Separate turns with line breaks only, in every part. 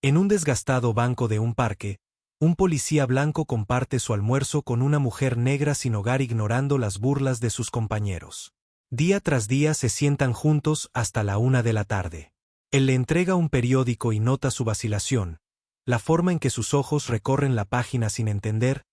En un desgastado banco de un parque, un policía blanco comparte su almuerzo con una mujer negra sin hogar ignorando las burlas de sus compañeros. Día tras día se sientan juntos hasta la 1 de la tarde. Él le entrega un periódico y nota su vacilación, la forma en que sus ojos recorren la página sin entender.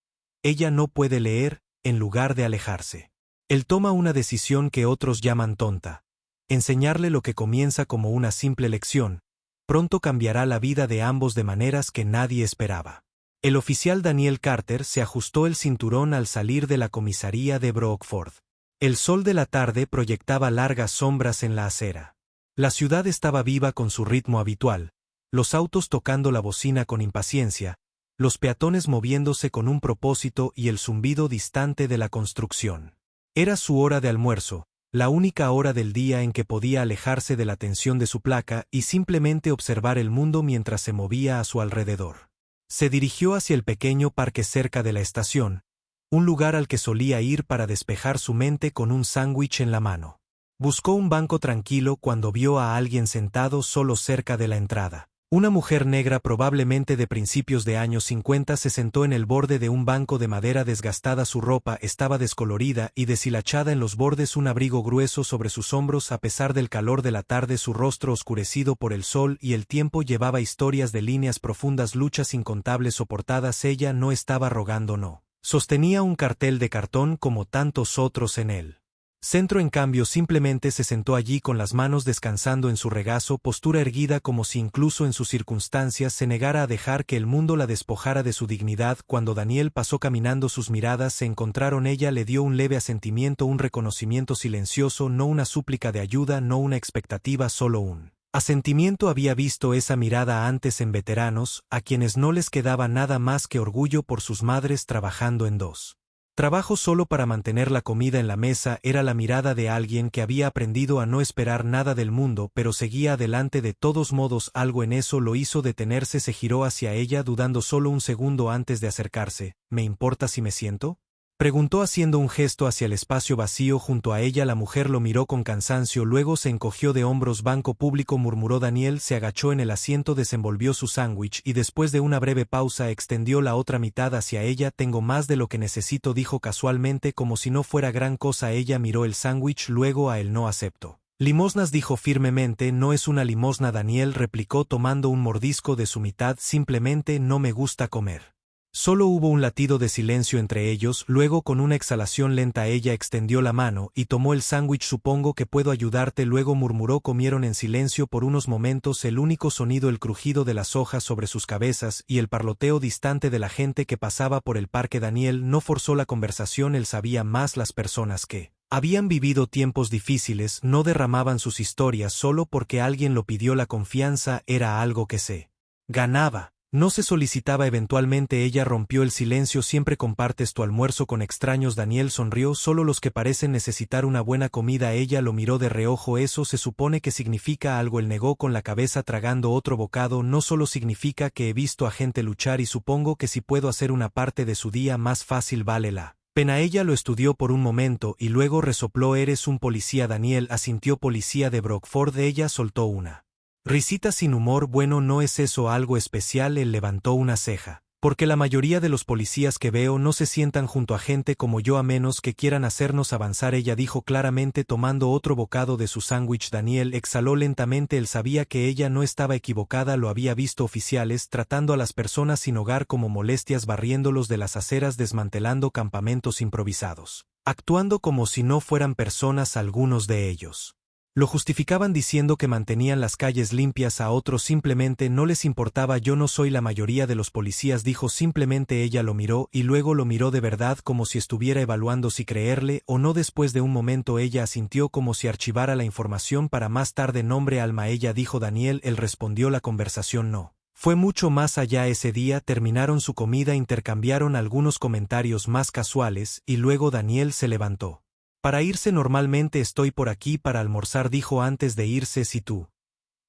Ella no puede leer, en lugar de alejarse. Él toma una decisión que otros llaman tonta. Enseñarle lo que comienza como una simple lección, pronto cambiará la vida de ambos de maneras que nadie esperaba. El oficial Daniel Carter se ajustó el cinturón al salir de la comisaría de Brockford. El sol de la tarde proyectaba largas sombras en la acera. La ciudad estaba viva con su ritmo habitual, los autos tocando la bocina con impaciencia, los peatones moviéndose con un propósito y el zumbido distante de la construcción. Era su hora de almuerzo, la única hora del día en que podía alejarse de la tensión de su placa y simplemente observar el mundo mientras se movía a su alrededor. Se dirigió hacia el pequeño parque cerca de la estación, un lugar al que solía ir para despejar su mente con un sándwich en la mano. Buscó un banco tranquilo cuando vio a alguien sentado solo cerca de la entrada. Una mujer negra probablemente de principios de años 50 se sentó en el borde de un banco de madera desgastada. Su ropa estaba descolorida y deshilachada en los bordes, un abrigo grueso sobre sus hombros a pesar del calor de la tarde, su rostro oscurecido por el sol y el tiempo llevaba historias de líneas profundas, luchas incontables soportadas. Ella no estaba rogando, no. Sostenía un cartel de cartón como tantos otros en él. Centro, en cambio, simplemente se sentó allí con las manos descansando en su regazo, postura erguida como si incluso en sus circunstancias se negara a dejar que el mundo la despojara de su dignidad. Cuando Daniel pasó caminando, sus miradas se encontraron. Ella le dio un leve asentimiento, un reconocimiento silencioso, no una súplica de ayuda, no una expectativa, solo un asentimiento. Había visto esa mirada antes en veteranos, a quienes no les quedaba nada más que orgullo por sus madres trabajando en dos trabajo solo para mantener la comida en la mesa. Era la mirada de alguien que había aprendido a no esperar nada del mundo, pero seguía adelante de todos modos. Algo en eso lo hizo detenerse. Se giró hacia ella dudando solo un segundo antes de acercarse. ¿Me importa si me siento?, preguntó haciendo un gesto hacia el espacio vacío junto a ella. La mujer lo miró con cansancio, luego se encogió de hombros. Banco público, murmuró. Daniel se agachó en el asiento, desenvolvió su sándwich y después de una breve pausa extendió la otra mitad hacia ella. Tengo más de lo que necesito, dijo casualmente, como si no fuera gran cosa. Ella miró el sándwich, luego a él. No acepto limosnas, dijo firmemente. No es una limosna, Daniel replicó tomando un mordisco de su mitad. Simplemente no me gusta comer. Solo hubo un latido de silencio entre ellos, luego con una exhalación lenta ella extendió la mano y tomó el sándwich. Supongo que puedo ayudarte, luego murmuró. Comieron en silencio por unos momentos, el único sonido el crujido de las hojas sobre sus cabezas y el parloteo distante de la gente que pasaba por el parque. Daniel no forzó la conversación, él sabía más. Las personas que habían vivido tiempos difíciles no derramaban sus historias solo porque alguien lo pidió. La confianza era algo que se ganaba, no se solicitaba. Eventualmente ella rompió el silencio. ¿Siempre compartes tu almuerzo con extraños? Daniel sonrió. Solo los que parecen necesitar una buena comida. Ella lo miró de reojo. ¿Eso se supone que significa algo? Él negó con la cabeza tragando otro bocado. No solo significa que he visto a gente luchar y supongo que si puedo hacer una parte de su día más fácil vale la pena. Ella lo estudió por un momento y luego resopló. ¿Eres un policía? Daniel asintió. Policía de Brockford. Ella soltó una risita sin humor. Bueno, ¿no es eso algo especial? Él levantó una ceja. Porque la mayoría de los policías que veo no se sientan junto a gente como yo a menos que quieran hacernos avanzar, ella dijo claramente tomando otro bocado de su sándwich. Daniel exhaló lentamente. Él sabía que ella no estaba equivocada, lo había visto oficiales tratando a las personas sin hogar como molestias, barriéndolos de las aceras, desmantelando campamentos improvisados, actuando como si no fueran personas. Algunos de ellos lo justificaban diciendo que mantenían las calles limpias, a otros simplemente no les importaba. Yo no soy la mayoría de los policías, dijo simplemente. Ella lo miró y luego lo miró de verdad como si estuviera evaluando si creerle o no. Después de un momento ella asintió como si archivara la información para más tarde. Nombre Alma, ella dijo. Daniel, él respondió. La conversación no fue mucho más allá ese día. Terminaron su comida, intercambiaron algunos comentarios más casuales y luego Daniel se levantó para irse. Normalmente estoy por aquí para almorzar, dijo antes de irse. Si tú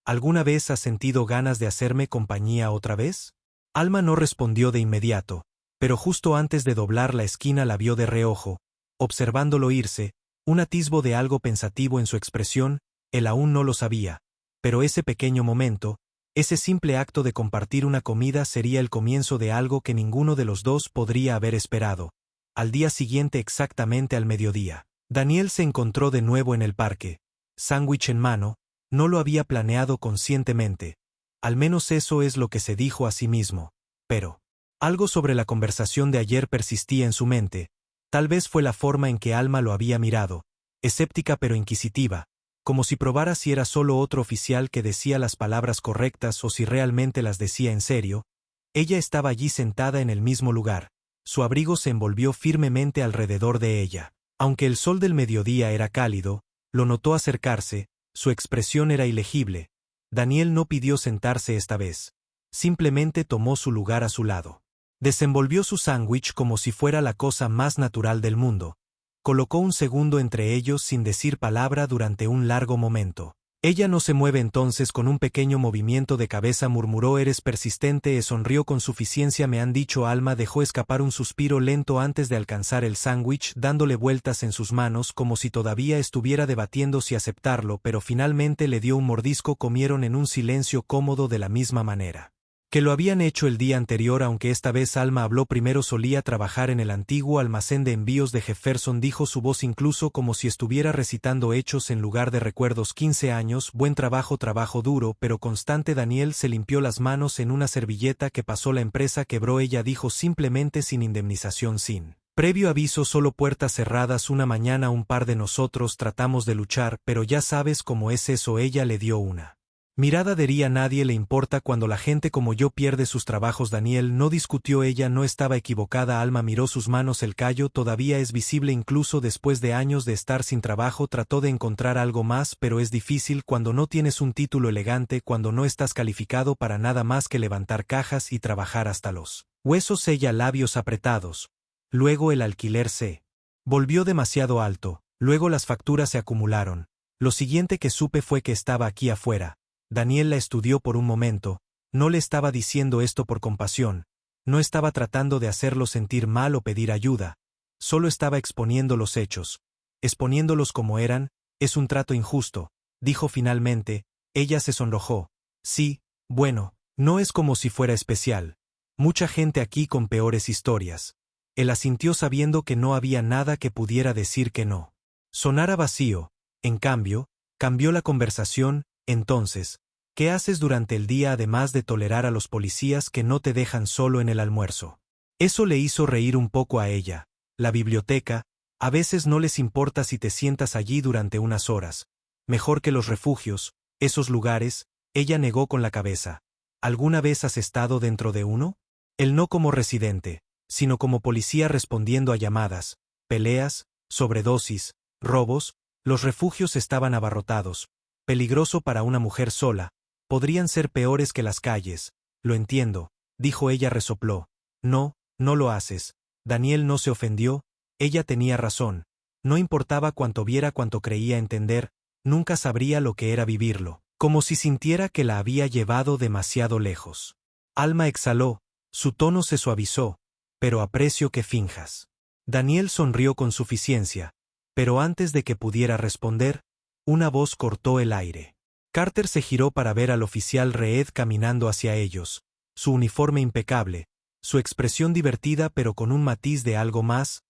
alguna vez has sentido ganas de hacerme compañía otra vez. Alma no respondió de inmediato, pero justo antes de doblar la esquina la vio de reojo, observándolo irse, un atisbo de algo pensativo en su expresión. Él aún no lo sabía, pero ese pequeño momento, Ese simple acto de compartir una comida sería el comienzo de algo que ninguno de los dos podría haber esperado. Al día siguiente, exactamente al mediodía, Daniel se encontró de nuevo en el parque, sándwich en mano. No lo había planeado conscientemente. Al menos eso es lo que se dijo a sí mismo. Pero algo sobre la conversación de ayer persistía en su mente. Tal vez fue la forma en que Alma lo había mirado, escéptica pero inquisitiva, como si probara si era solo otro oficial que decía las palabras correctas o si realmente las decía en serio. Ella estaba allí sentada en el mismo lugar. Su abrigo se envolvió firmemente alrededor de ella. Aunque el sol del mediodía era cálido, lo notó acercarse. Su expresión era ilegible. Daniel no pidió sentarse esta vez. Simplemente tomó su lugar a su lado. Desenvolvió su sándwich como si fuera la cosa más natural del mundo. Colocó un segundo entre ellos sin decir palabra durante un largo momento. Ella no se mueve entonces. Con un pequeño movimiento de cabeza murmuró: eres persistente. Sonrió con suficiencia. Me han dicho. Alma dejó escapar un suspiro lento antes de alcanzar el sándwich, dándole vueltas en sus manos como si todavía estuviera debatiendo si aceptarlo, pero finalmente le dio un mordisco. Comieron en un silencio cómodo de la misma manera que lo habían hecho el día anterior, aunque esta vez Alma habló primero. Solía trabajar en el antiguo almacén de envíos de Jefferson, dijo su voz incluso como si estuviera recitando hechos en lugar de recuerdos. 15 años, buen trabajo, trabajo duro, pero constante. Daniel se limpió las manos en una servilleta. Que pasó? La empresa quebró. Ella dijo simplemente: sin indemnización, sin previo aviso, solo puertas cerradas. Una mañana un par de nosotros tratamos de luchar, pero ya sabes cómo es eso. Ella le dio una mirada de a nadie le importa cuando la gente como yo pierde sus trabajos. Daniel no discutió. Ella no estaba equivocada. Alma miró sus manos. El callo todavía es visible incluso después de años de estar sin trabajo. Trató de encontrar algo más, pero es difícil cuando no tienes un título elegante, cuando no estás calificado para nada más que levantar cajas y trabajar hasta los huesos. Ella, labios apretados. Luego el alquiler se volvió demasiado alto. Luego las facturas se acumularon. Lo siguiente que supe fue que estaba aquí afuera. Daniel la estudió por un momento. No le estaba diciendo esto por compasión. No estaba tratando de hacerlo sentir mal o pedir ayuda. Solo estaba exponiendo los hechos. Exponiéndolos como eran. Es un trato injusto, dijo finalmente. Ella se sonrojó. Sí, bueno, no es como si fuera especial. Mucha gente aquí con peores historias. Él asintió sabiendo que no había nada que pudiera decir que no sonara vacío. En cambio, cambió la conversación. Entonces, ¿qué haces durante el día además de tolerar a los policías que no te dejan solo en el almuerzo? Eso le hizo reír un poco a ella. La biblioteca, a veces no les importa si te sientas allí durante unas horas. Mejor que los refugios, esos lugares. Ella negó con la cabeza. ¿Alguna vez has estado dentro de uno? Él no como residente, sino como policía respondiendo a llamadas, peleas, sobredosis, robos. Los refugios estaban abarrotados. Peligroso para una mujer sola. Podrían ser peores que las calles. Lo entiendo, dijo ella. Resopló. No, no lo haces. Daniel no se ofendió. Ella tenía razón. No importaba cuánto viera, cuánto creía entender, nunca sabría lo que era vivirlo. Como si sintiera que la había llevado demasiado lejos. Alma exhaló. Su tono se suavizó. Pero aprecio que finjas. Daniel sonrió con suficiencia. Pero antes de que pudiera responder, una voz cortó el aire. Carter se giró para ver al oficial Reed caminando hacia ellos, su uniforme impecable, su expresión divertida pero con un matiz de algo más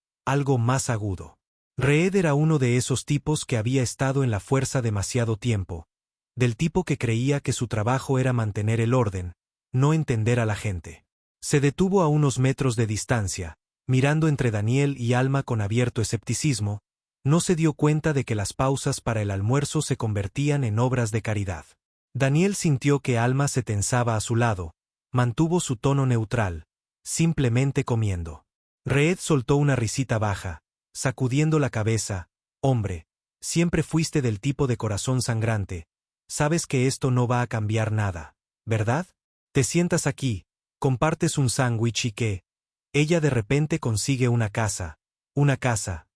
agudo. Reed era uno de esos tipos que había estado en la fuerza demasiado tiempo, del tipo que creía que su trabajo era mantener el orden, no entender a la gente. Se detuvo a unos metros de distancia, mirando entre Daniel y Alma con abierto escepticismo. No se dio cuenta de que las pausas para el almuerzo se convertían en obras de caridad. Daniel sintió que Alma se tensaba a su lado. Mantuvo su tono neutral, simplemente comiendo. Reed soltó una risita baja, sacudiendo la cabeza. Hombre, siempre fuiste del tipo de corazón sangrante. Sabes que esto no va a cambiar nada, ¿verdad? Te sientas aquí, compartes un sándwich y ¿qué? Ella de repente consigue una casa,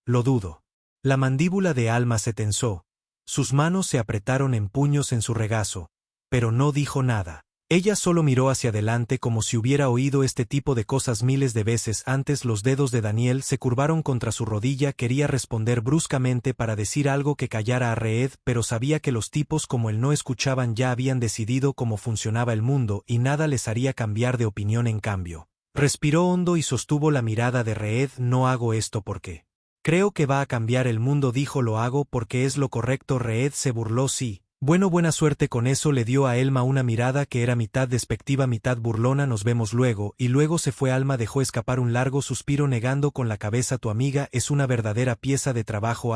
lo dudo. La mandíbula de Alma se tensó. Sus manos se apretaron en puños en su regazo, pero no dijo nada. Ella solo miró hacia adelante como si hubiera oído este tipo de cosas miles de veces antes. Los dedos de Daniel se curvaron contra su rodilla. Quería responder bruscamente para decir algo que callara a Reed, pero sabía que los tipos como él no escuchaban. Ya habían decidido cómo funcionaba el mundo y nada les haría cambiar de opinión en cambio. Respiró hondo y sostuvo la mirada de Reed. No hago esto porque creo que va a cambiar el mundo, dijo. Lo hago porque es lo correcto. Reed se burló. Sí. Bueno, buena suerte con eso. Le dio a Alma una mirada que era mitad despectiva, mitad burlona. Nos vemos luego. Y luego se fue. Alma dejó escapar un largo suspiro negando con la cabeza. Tu amiga es una verdadera pieza de trabajo.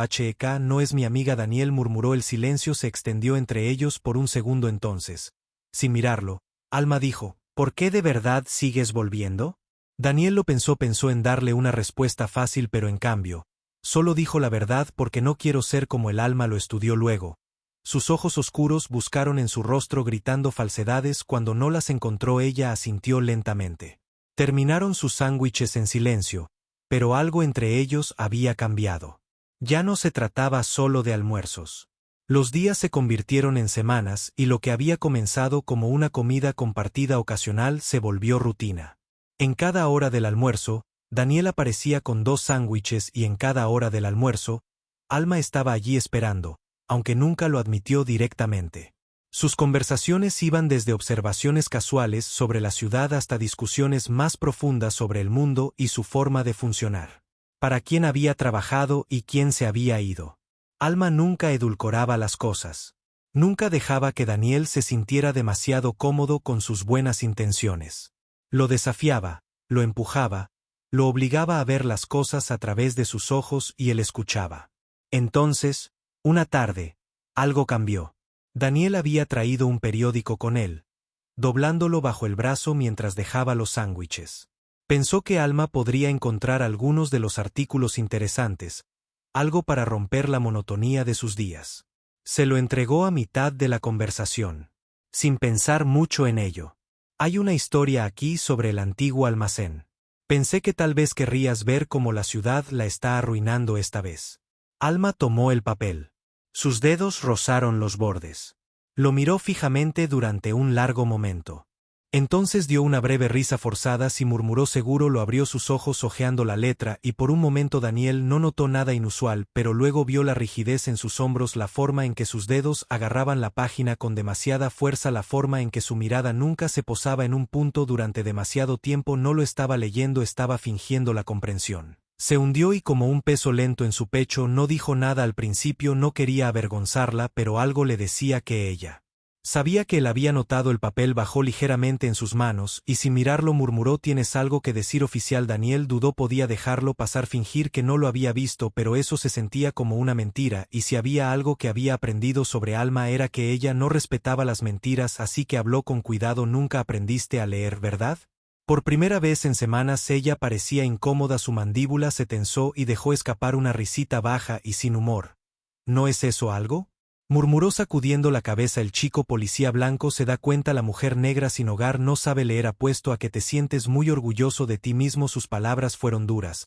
No es mi amiga. Daniel murmuró. El silencio se extendió entre ellos por un segundo. Entonces, sin mirarlo, Alma dijo, ¿por qué de verdad sigues volviendo? Daniel lo pensó en darle una respuesta fácil, pero en cambio, solo dijo la verdad porque no quiero ser como el Alma. Lo estudió luego. Sus ojos oscuros buscaron en su rostro gritando falsedades. Cuando no las encontró, ella asintió lentamente. Terminaron sus sándwiches en silencio, pero algo entre ellos había cambiado. Ya no se trataba solo de almuerzos. Los días se convirtieron en semanas y lo que había comenzado como una comida compartida ocasional se volvió rutina. En cada hora del almuerzo, Daniel aparecía con 2 sándwiches y en cada hora del almuerzo, Alma estaba allí esperando, aunque nunca lo admitió directamente. Sus conversaciones iban desde observaciones casuales sobre la ciudad hasta discusiones más profundas sobre el mundo y su forma de funcionar. Para quién había trabajado y quién se había ido. Alma nunca edulcoraba las cosas. Nunca dejaba que Daniel se sintiera demasiado cómodo con sus buenas intenciones. Lo desafiaba, lo empujaba, lo obligaba a ver las cosas a través de sus ojos y él escuchaba. Entonces, una tarde, algo cambió. Daniel había traído un periódico con él, doblándolo bajo el brazo mientras dejaba los sándwiches. Pensó que Alma podría encontrar algunos de los artículos interesantes, algo para romper la monotonía de sus días. Se lo entregó a mitad de la conversación, sin pensar mucho en ello. Hay una historia aquí sobre el antiguo almacén. Pensé que tal vez querrías ver cómo la ciudad la está arruinando esta vez. Alma tomó el papel. Sus dedos rozaron los bordes. Lo miró fijamente durante un largo momento. Entonces dio una breve risa forzada y murmuró seguro. Lo abrió sus ojos hojeando la letra y por un momento Daniel no notó nada inusual, pero luego vio la rigidez en sus hombros, la forma en que sus dedos agarraban la página con demasiada fuerza, la forma en que su mirada nunca se posaba en un punto durante demasiado tiempo. No lo estaba leyendo, estaba fingiendo la comprensión. Se hundió y como un peso lento en su pecho. No dijo nada al principio, no quería avergonzarla, pero algo le decía que ella sabía que él había notado. El papel bajó ligeramente en sus manos y sin mirarlo murmuró, ¿tienes algo que decir oficial? Daniel dudó, podía dejarlo pasar, fingir que no lo había visto, pero eso se sentía como una mentira, y si había algo que había aprendido sobre Alma era que ella no respetaba las mentiras, así que habló con cuidado. Nunca aprendiste a leer, ¿verdad? Por primera vez en semanas ella parecía incómoda, su mandíbula se tensó y dejó escapar una risita baja y sin humor. ¿No es eso algo?, murmuró sacudiendo la cabeza. El chico policía blanco se da cuenta, la mujer negra sin hogar no sabe leer. Apuesto a que te sientes muy orgulloso de ti mismo. Sus palabras fueron duras.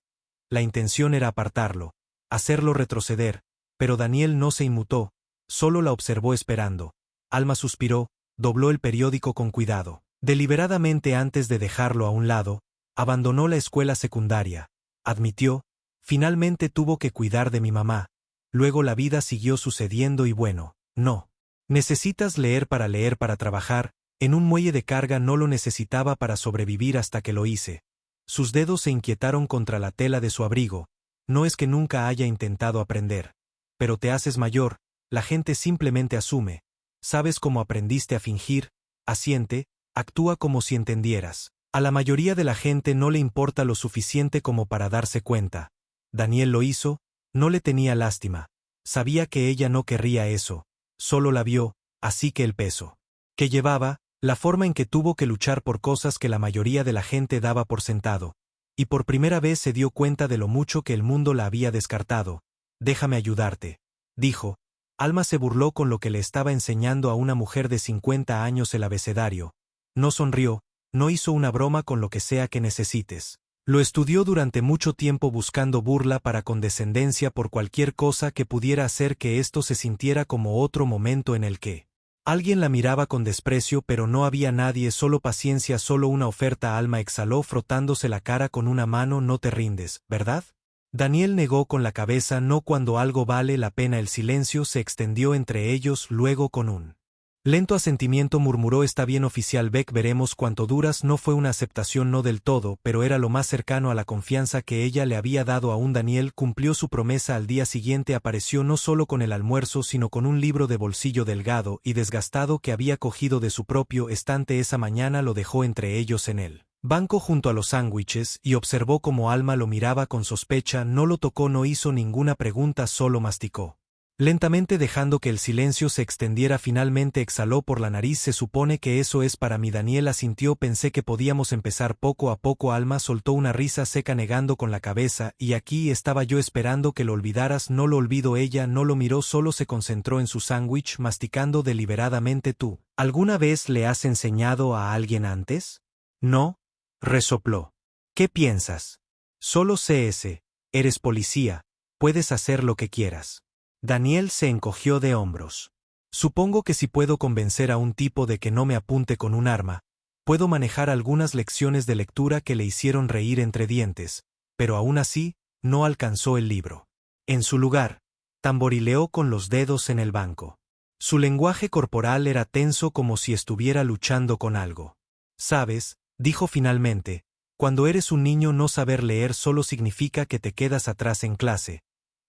La intención era apartarlo, hacerlo retroceder, pero Daniel no se inmutó, solo la observó esperando. Alma suspiró, dobló el periódico con cuidado. Deliberadamente antes de dejarlo a un lado, abandonó la escuela secundaria. Admitió, finalmente tuvo que cuidar de mi mamá. Luego la vida siguió sucediendo y bueno, no. Necesitas leer para trabajar. En un muelle de carga no lo necesitaba para sobrevivir hasta que lo hice. Sus dedos se inquietaron contra la tela de su abrigo. No es que nunca haya intentado aprender. Pero te haces mayor, la gente simplemente asume. ¿Sabes cómo aprendiste a fingir? Asiente. Actúa como si entendieras. A la mayoría de la gente no le importa lo suficiente como para darse cuenta. Daniel lo hizo, no le tenía lástima. Sabía que ella no querría eso. Solo la vio, así que el peso que llevaba, la forma en que tuvo que luchar por cosas que la mayoría de la gente daba por sentado. Y por primera vez se dio cuenta de lo mucho que el mundo la había descartado. Déjame ayudarte, dijo. Alma se burló con lo que le estaba enseñando a una mujer de 50 años el abecedario. No sonrió, no hizo una broma con lo que sea que necesites. Lo estudió durante mucho tiempo buscando burla para condescendencia por cualquier cosa que pudiera hacer que esto se sintiera como otro momento en el que Alguien la miraba con desprecio, pero no había nadie, solo paciencia, solo una oferta. Alma exhaló frotándose la cara con una mano. No te rindes, ¿verdad? Daniel negó con la cabeza. No, cuando algo vale la pena. El silencio se extendió entre ellos, luego con un lento asentimiento murmuró: está bien, oficial Beck, veremos cuánto duras. No fue una aceptación, no del todo, pero era lo más cercano a la confianza que ella le había dado aún. Daniel cumplió su promesa. Al día siguiente apareció no solo con el almuerzo, sino con un libro de bolsillo delgado y desgastado que había cogido de su propio estante esa mañana. Lo dejó entre ellos en el banco junto a los sándwiches y observó cómo Alma lo miraba con sospecha. No lo tocó, no hizo ninguna pregunta, solo masticó lentamente, dejando que el silencio se extendiera. Finalmente exhaló por la nariz. Se supone que eso es para mí. Daniel asintió. Pensé que podíamos empezar poco a poco. Alma soltó una risa seca negando con la cabeza. Y aquí estaba yo esperando que lo olvidaras. No lo olvido. Ella no lo miró, solo se concentró en su sándwich, masticando deliberadamente. ¿Tú alguna vez le has enseñado a alguien antes? No, resopló. ¿Qué piensas? Solo sé ese. Eres policía. Puedes hacer lo que quieras. Daniel se encogió de hombros. Supongo que si puedo convencer a un tipo de que no me apunte con un arma, puedo manejar algunas lecciones de lectura que le hicieron reír entre dientes, pero aún así, no alcanzó el libro. En su lugar, tamborileó con los dedos en el banco. Su lenguaje corporal era tenso, como si estuviera luchando con algo. ¿Sabes?, dijo finalmente, cuando eres un niño no saber leer solo significa que te quedas atrás en clase.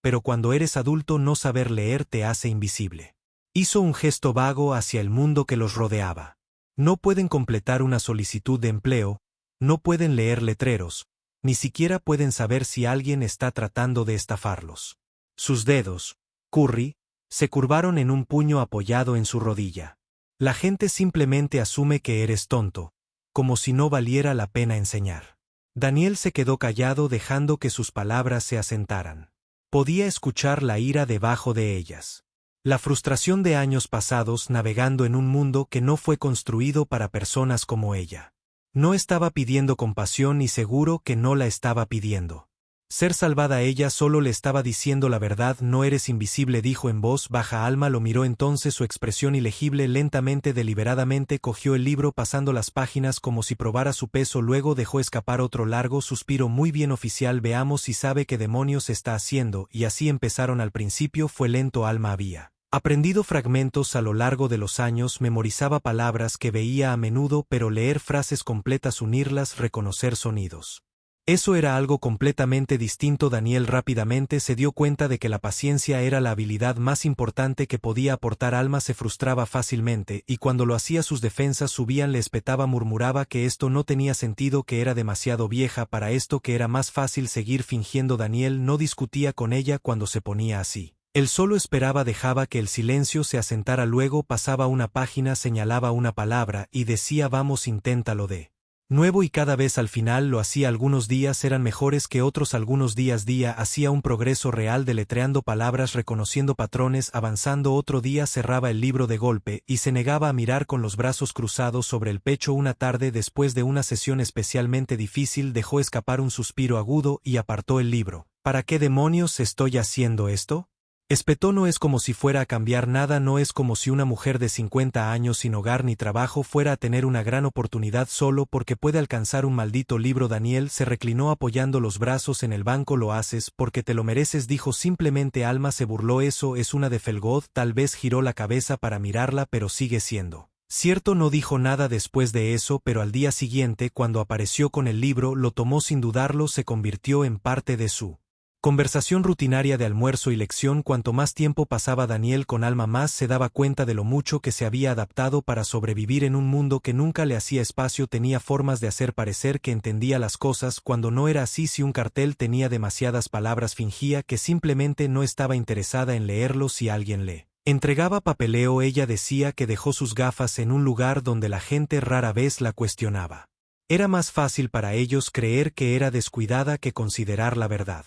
Pero cuando eres adulto no saber leer te hace invisible. Hizo un gesto vago hacia el mundo que los rodeaba. No pueden completar una solicitud de empleo, no pueden leer letreros, ni siquiera pueden saber si alguien está tratando de estafarlos. Sus dedos, Curry, se curvaron en un puño apoyado en su rodilla. La gente simplemente asume que eres tonto, como si no valiera la pena enseñar. Daniel se quedó callado, dejando que sus palabras se asentaran. Podía escuchar la ira debajo de ellas. La frustración de años pasados navegando en un mundo que no fue construido para personas como ella. No estaba pidiendo compasión y seguro que no la estaba pidiendo. Ser salvada, ella solo le estaba diciendo la verdad. No eres invisible, dijo en voz baja. Alma lo miró entonces, su expresión ilegible. Lentamente, deliberadamente cogió el libro, pasando las páginas como si probara su peso. Luego dejó escapar otro largo suspiro. Muy bien, oficial, veamos si sabe qué demonios está haciendo. Y así empezaron. Al principio fue lento. Alma había aprendido fragmentos a lo largo de los años, memorizaba palabras que veía a menudo, pero leer frases completas, unirlas, reconocer sonidos. Eso era algo completamente distinto. Daniel rápidamente se dio cuenta de que la paciencia era la habilidad más importante que podía aportar. Alma se frustraba fácilmente, y cuando lo hacía sus defensas subían. Le espetaba, murmuraba que esto no tenía sentido, que era demasiado vieja para esto, que era más fácil seguir fingiendo. Daniel no discutía con ella cuando se ponía así. Él solo esperaba, dejaba que el silencio se asentara, luego pasaba una página, señalaba una palabra y decía: vamos, inténtalo de nuevo, y cada vez al final lo hacía. Algunos días eran mejores que otros, algunos días hacía un progreso real, deletreando palabras, reconociendo patrones, avanzando. Otro día cerraba el libro de golpe y se negaba a mirar con los brazos cruzados sobre el pecho. Una tarde, después de una sesión especialmente difícil, dejó escapar un suspiro agudo y apartó el libro. ¿Para qué demonios estoy haciendo esto?, espetó. No es como si fuera a cambiar nada, no es como si una mujer de 50 años sin hogar ni trabajo fuera a tener una gran oportunidad solo porque puede alcanzar un maldito libro. Daniel se reclinó apoyando los brazos en el banco. Lo haces porque te lo mereces, dijo simplemente. Alma se burló. Eso es una de Felgoth. Tal vez giró la cabeza para mirarla, pero sigue siendo cierto. No dijo nada después de eso, pero al día siguiente, cuando apareció con el libro, lo tomó sin dudarlo. Se convirtió en parte de su conversación rutinaria de almuerzo y lección. Cuanto más tiempo pasaba Daniel con Alma, más se daba cuenta de lo mucho que se había adaptado para sobrevivir en un mundo que nunca le hacía espacio. Tenía formas de hacer parecer que entendía las cosas cuando no era así. Si un cartel tenía demasiadas palabras, fingía que simplemente no estaba interesada en leerlo. Si alguien le entregaba papeleo, ella decía que dejó sus gafas en un lugar donde la gente rara vez la cuestionaba. Era más fácil para ellos creer que era descuidada que considerar la verdad.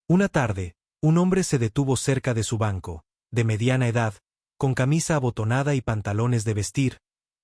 Una tarde, un hombre se detuvo cerca de su banco, de mediana edad, con camisa abotonada y pantalones de vestir,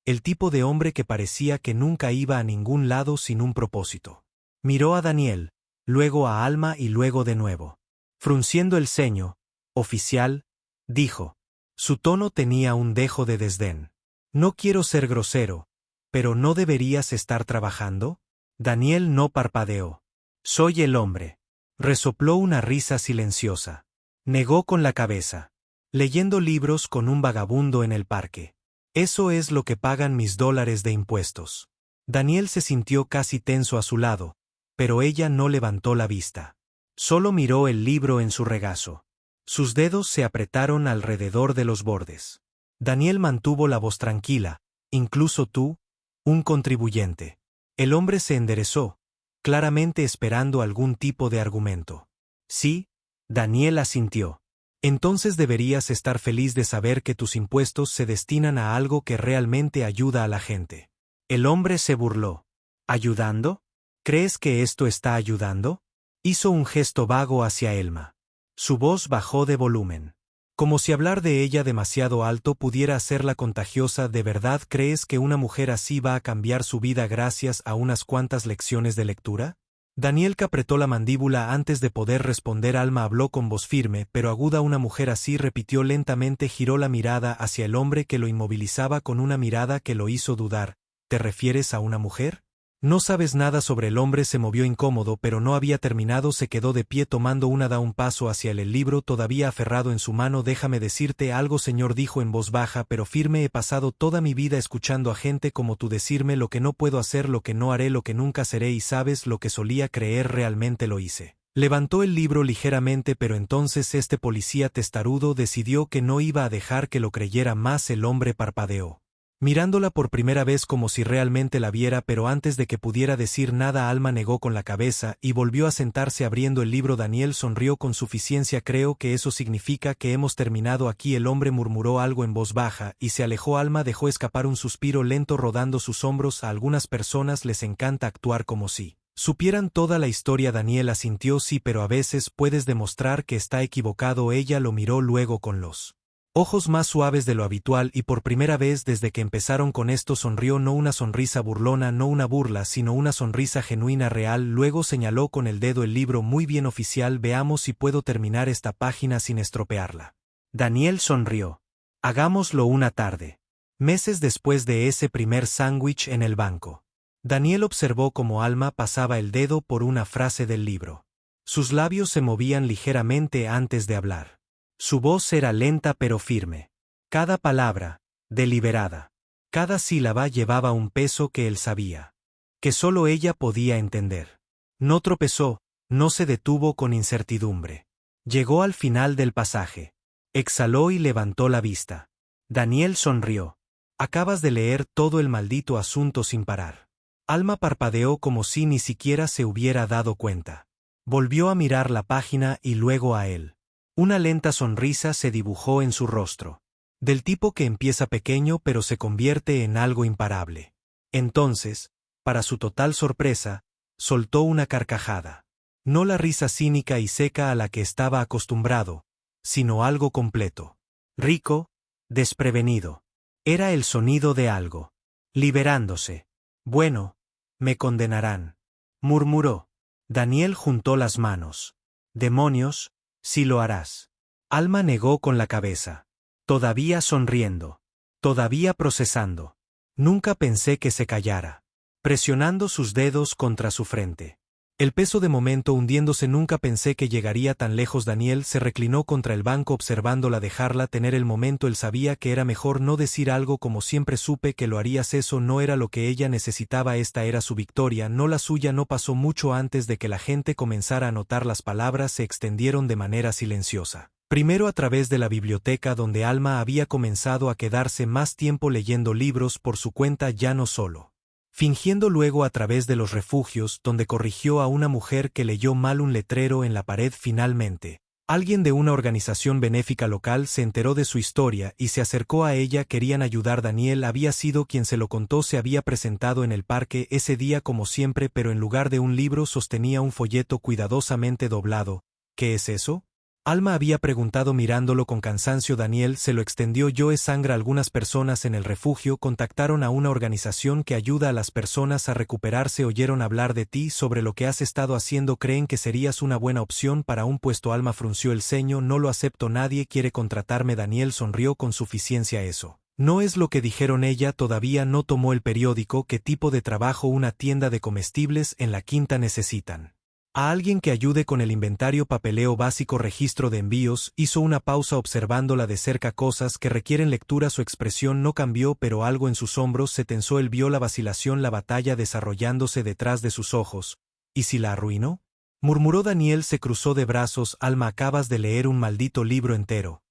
el tipo de hombre que parecía que nunca iba a ningún lado sin un propósito. Miró a Daniel, luego a Alma y luego de nuevo. Frunciendo el ceño: oficial, dijo. Su tono tenía un dejo de desdén. No quiero ser grosero, pero ¿no deberías estar trabajando? Daniel no parpadeó. Soy el hombre. Resopló una risa silenciosa. Negó con la cabeza. Leyendo libros con un vagabundo en el parque. Eso es lo que pagan mis dólares de impuestos. Daniel se sintió casi tenso a su lado, pero ella no levantó la vista. Solo miró el libro en su regazo. Sus dedos se apretaron alrededor de los bordes. Daniel mantuvo la voz tranquila. Incluso tú, un contribuyente. El hombre se enderezó, claramente esperando algún tipo de argumento. Sí, Daniel asintió. Entonces deberías estar feliz de saber que tus impuestos se destinan a algo que realmente ayuda a la gente. El hombre se burló. ¿Ayudando? ¿Crees que esto está ayudando? Hizo un gesto vago hacia Elma. Su voz bajó de volumen. Como si hablar de ella demasiado alto pudiera hacerla contagiosa. ¿De verdad crees que una mujer así va a cambiar su vida gracias a unas cuantas lecciones de lectura? Daniel apretó la mandíbula antes de poder responder. Alma habló con voz firme pero aguda. Una mujer así, repitió lentamente. Giró la mirada hacia el hombre que lo inmovilizaba con una mirada que lo hizo dudar. ¿Te refieres a una mujer? No sabes nada sobre el hombre. Se movió incómodo, pero no había terminado. Se quedó de pie tomando un paso hacia él, el libro todavía aferrado en su mano. Déjame decirte algo, señor, dijo en voz baja pero firme. He pasado toda mi vida escuchando a gente como tú decirme lo que no puedo hacer, lo que no haré, lo que nunca seré, y sabes, lo que solía creer realmente lo hice. Levantó el libro ligeramente, pero entonces este policía testarudo decidió que no iba a dejar que lo creyera más. El hombre parpadeó, mirándola por primera vez como si realmente la viera, pero antes de que pudiera decir nada, Alma negó con la cabeza y volvió a sentarse abriendo el libro. Daniel sonrió con suficiencia. Creo que eso significa que hemos terminado aquí. El hombre murmuró algo en voz baja y se alejó. Alma dejó escapar un suspiro lento rodando sus hombros. A algunas personas les encanta actuar como si supieran toda la historia. Daniel asintió. Sí, pero a veces puedes demostrar que está equivocado. Ella lo miró luego con los ojos más suaves de lo habitual y por primera vez desde que empezaron con esto sonrió, no una sonrisa burlona, no una burla, sino una sonrisa genuina, real. Luego señaló con el dedo el libro. Muy bien, oficial, veamos si puedo terminar esta página sin estropearla. Daniel sonrió. Hagámoslo una tarde. Meses después de ese primer sándwich en el banco. Daniel observó cómo Alma pasaba el dedo por una frase del libro. Sus labios se movían ligeramente antes de hablar. Su voz era lenta pero firme. Cada palabra, deliberada. Cada sílaba llevaba un peso que él sabía, que solo ella podía entender. No tropezó, no se detuvo con incertidumbre. Llegó al final del pasaje. Exhaló y levantó la vista. Daniel sonrió. Acabas de leer todo el maldito asunto sin parar. Alma parpadeó como si ni siquiera se hubiera dado cuenta. Volvió a mirar la página y luego a él. Una lenta sonrisa se dibujó en su rostro. Del tipo que empieza pequeño pero se convierte en algo imparable. Entonces, para su total sorpresa, soltó una carcajada. No la risa cínica y seca a la que estaba acostumbrado, sino algo completo. Rico, desprevenido. Era el sonido de algo liberándose. Bueno, me condenarán, murmuró. Daniel juntó las manos. Demonios, sí lo harás. Alma negó con la cabeza. Todavía sonriendo. Todavía procesando. Nunca pensé que se callara. Presionando sus dedos contra su frente. El peso de momento hundiéndose. Nunca pensé que llegaría tan lejos. Daniel se reclinó contra el banco observándola dejarla tener el momento. Él sabía que era mejor no decir algo. Como siempre supe que lo harías. Eso no era lo que ella necesitaba. Esta era su victoria, no la suya. No pasó mucho antes de que la gente comenzara a notar. Las palabras se extendieron de manera silenciosa. Primero a través de la biblioteca donde Alma había comenzado a quedarse más tiempo leyendo libros por su cuenta, ya no solo fingiendo, luego a través de los refugios donde corrigió a una mujer que leyó mal un letrero en la pared. Finalmente, alguien de una organización benéfica local se enteró de su historia y se acercó a ella. Querían ayudar. Daniel había sido quien se lo contó. Se había presentado en el parque ese día como siempre, pero en lugar de un libro sostenía un folleto cuidadosamente doblado. ¿Qué es eso? Alma había preguntado mirándolo con cansancio. Daniel se lo extendió. Yo es sangra. Algunas personas en el refugio contactaron a una organización que ayuda a las personas a recuperarse. Oyeron hablar de ti, sobre lo que has estado haciendo. Creen que serías una buena opción para un puesto. Alma frunció el ceño. No lo acepto. Nadie quiere contratarme. Daniel sonrió con suficiencia. Eso No es lo que dijeron. Ella todavía no tomó el periódico. ¿Qué tipo de trabajo una tienda de comestibles en la quinta necesitan? A alguien que ayude con el inventario, papeleo básico, registro de envíos. Hizo una pausa observándola de cerca. Cosas que requieren lectura. Su expresión no cambió, pero algo en sus hombros se tensó. Él vio la vacilación, la batalla desarrollándose detrás de sus ojos. ¿Y si la arruinó? Murmuró. Daniel se cruzó de brazos. Alma, acabas de leer un maldito libro entero.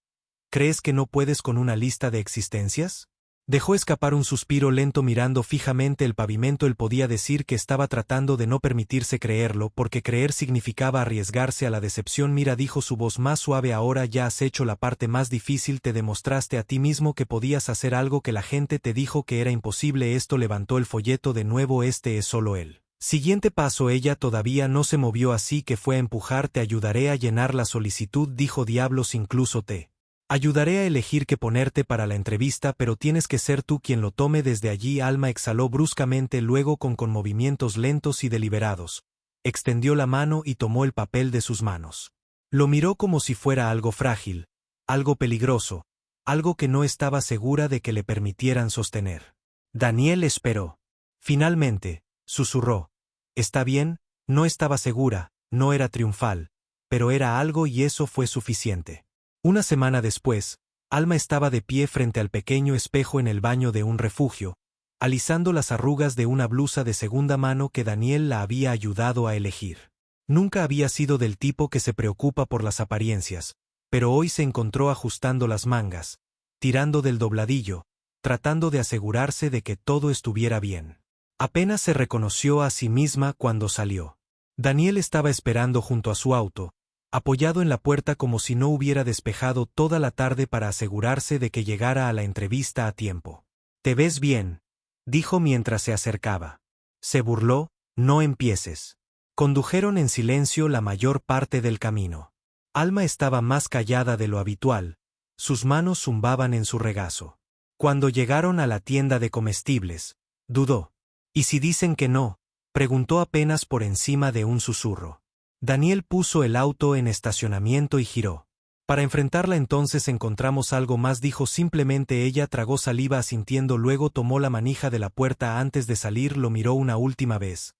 ¿Crees que no puedes con una lista de existencias? Dejó escapar un suspiro lento mirando fijamente el pavimento. Él podía decir que estaba tratando de no permitirse creerlo, porque creer significaba arriesgarse a la decepción. Mira, dijo su voz más suave, ahora ya has hecho la parte más difícil. Te demostraste a ti mismo que podías hacer algo que la gente te dijo que era imposible. Esto levantó el folleto de nuevo. Este es solo el siguiente paso. Ella todavía no se movió, así que fue a empujar. Te ayudaré a llenar la solicitud, dijo. Diablos, incluso te ayudaré a elegir qué ponerte para la entrevista, pero tienes que ser tú quien lo tome desde allí. Alma exhaló bruscamente, luego con movimientos lentos y deliberados, extendió la mano y tomó el papel de sus manos. Lo miró como si fuera algo frágil, algo peligroso, algo que no estaba segura de que le permitieran sostener. Daniel esperó. Finalmente, susurró. Está bien, no estaba segura, no era triunfal, pero era algo y eso fue suficiente. Una semana después, Alma estaba de pie frente al pequeño espejo en el baño de un refugio, alisando las arrugas de una blusa de segunda mano que Daniel la había ayudado a elegir. Nunca había sido del tipo que se preocupa por las apariencias, pero hoy se encontró ajustando las mangas, tirando del dobladillo, tratando de asegurarse de que todo estuviera bien. Apenas se reconoció a sí misma cuando salió. Daniel estaba esperando junto a su auto, apoyado en la puerta como si no hubiera despejado toda la tarde para asegurarse de que llegara a la entrevista a tiempo. «Te ves bien», dijo mientras se acercaba. Se burló. «No empieces». Condujeron en silencio la mayor parte del camino. Alma estaba más callada de lo habitual, sus manos zumbaban en su regazo. Cuando llegaron a la tienda de comestibles, dudó. «¿Y si dicen que no?», preguntó apenas por encima de un susurro. Daniel puso el auto en estacionamiento y giró. «Para enfrentarla entonces encontramos algo más», dijo simplemente. Ella tragó saliva asintiendo, luego tomó la manija de la puerta. Antes de salir lo miró una última vez.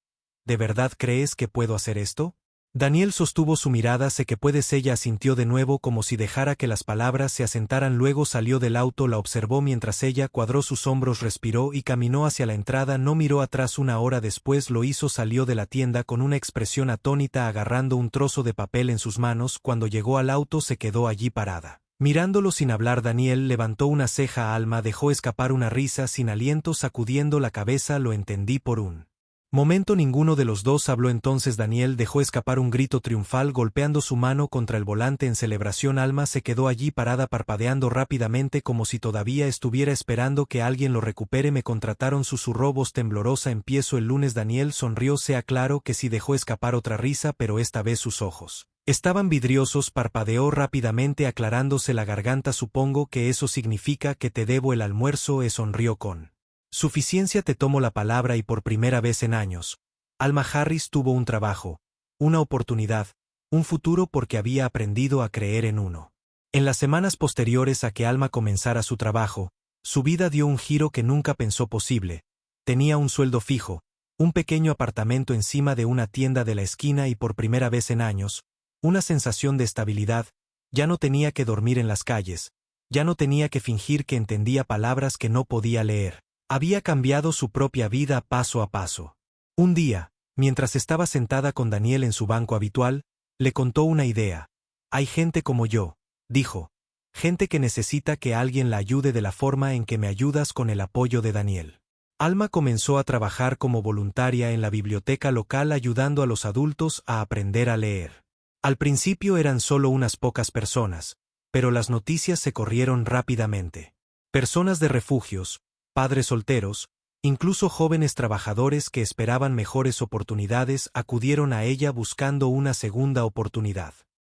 «¿De verdad crees que puedo hacer esto?». Daniel sostuvo su mirada. «Sé que puedes». Ella asintió de nuevo como si dejara que las palabras se asentaran. Luego salió del auto, la observó mientras ella cuadró sus hombros, respiró y caminó hacia la entrada. No miró atrás. Una hora después lo hizo. Salió de la tienda con una expresión atónita, agarrando un trozo de papel en sus manos. Cuando llegó al auto se quedó allí parada, mirándolo sin hablar. Daniel levantó una ceja. Alma dejó escapar una risa sin aliento, sacudiendo la cabeza. «Lo entendí». Por un momento ninguno de los dos habló. Entonces Daniel dejó escapar un grito triunfal, golpeando su mano contra el volante en celebración. Alma se quedó allí parada, parpadeando rápidamente como si todavía estuviera esperando que alguien lo recupere. «Me contrataron», susurró, voz temblorosa. «Empiezo el lunes». Daniel sonrió. Sea claro que sí. Dejó escapar otra risa, pero esta vez sus ojos estaban vidriosos. Parpadeó rápidamente, aclarándose la garganta. «Supongo que eso significa que te debo el almuerzo». Sonrió con suficiencia. «Te tomo la palabra». Y por primera vez en años, Alma Harris tuvo un trabajo, una oportunidad, un futuro, porque había aprendido a creer en uno. En las semanas posteriores a que Alma comenzara su trabajo, su vida dio un giro que nunca pensó posible. Tenía un sueldo fijo, un pequeño apartamento encima de una tienda de la esquina y por primera vez en años, una sensación de estabilidad. Ya no tenía que dormir en las calles, ya no tenía que fingir que entendía palabras que no podía leer. Había cambiado su propia vida paso a paso. Un día, mientras estaba sentada con Daniel en su banco habitual, le contó una idea. «Hay gente como yo», dijo. «Gente que necesita que alguien la ayude de la forma en que me ayudas». Con el apoyo de Daniel, Alma comenzó a trabajar como voluntaria en la biblioteca local, ayudando a los adultos a aprender a leer. Al principio eran solo unas pocas personas, pero las noticias se corrieron rápidamente. Personas de refugios, padres solteros, incluso jóvenes trabajadores que esperaban mejores oportunidades acudieron a ella buscando una segunda oportunidad.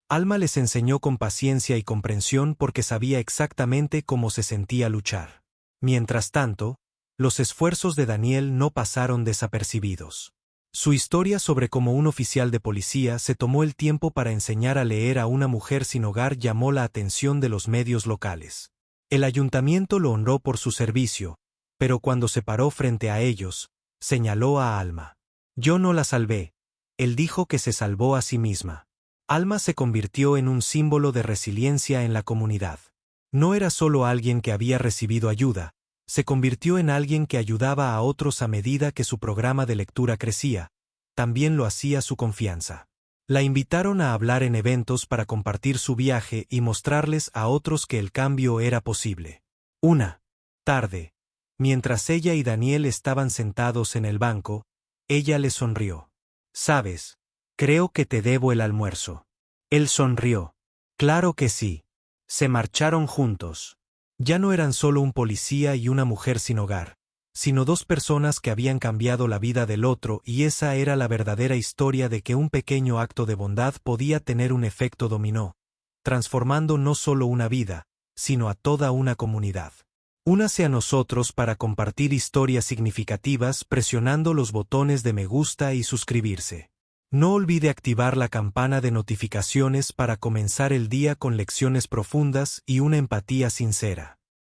Alma les enseñó con paciencia y comprensión porque sabía exactamente cómo se sentía luchar. Mientras tanto, los esfuerzos de Daniel no pasaron desapercibidos. Su historia sobre cómo un oficial de policía se tomó el tiempo para enseñar a leer a una mujer sin hogar llamó la atención de los medios locales. El ayuntamiento lo honró por su servicio, pero cuando se paró frente a ellos, señaló a Alma. Yo no la salvé. Él dijo que se salvó a sí misma. Alma se convirtió en un símbolo de resiliencia en la comunidad. No era solo alguien que había recibido ayuda, se convirtió en alguien que ayudaba a otros a medida que su programa de lectura crecía. También lo hacía su confianza. La invitaron a hablar en eventos para compartir su viaje y mostrarles a otros que el cambio era posible. Una tarde, mientras ella y Daniel estaban sentados en el banco, ella le sonrió. «Sabes, creo que te debo el almuerzo». Él sonrió. «Claro que sí». Se marcharon juntos. Ya no eran solo un policía y una mujer sin hogar, sino dos personas que habían cambiado la vida del otro, y esa era la verdadera historia de que un pequeño acto de bondad podía tener un efecto dominó, transformando no solo una vida, sino a toda una comunidad. Únase a nosotros para compartir historias significativas presionando los botones de me gusta y suscribirse. No olvide activar la campana de notificaciones para comenzar el día con lecciones profundas y una empatía sincera.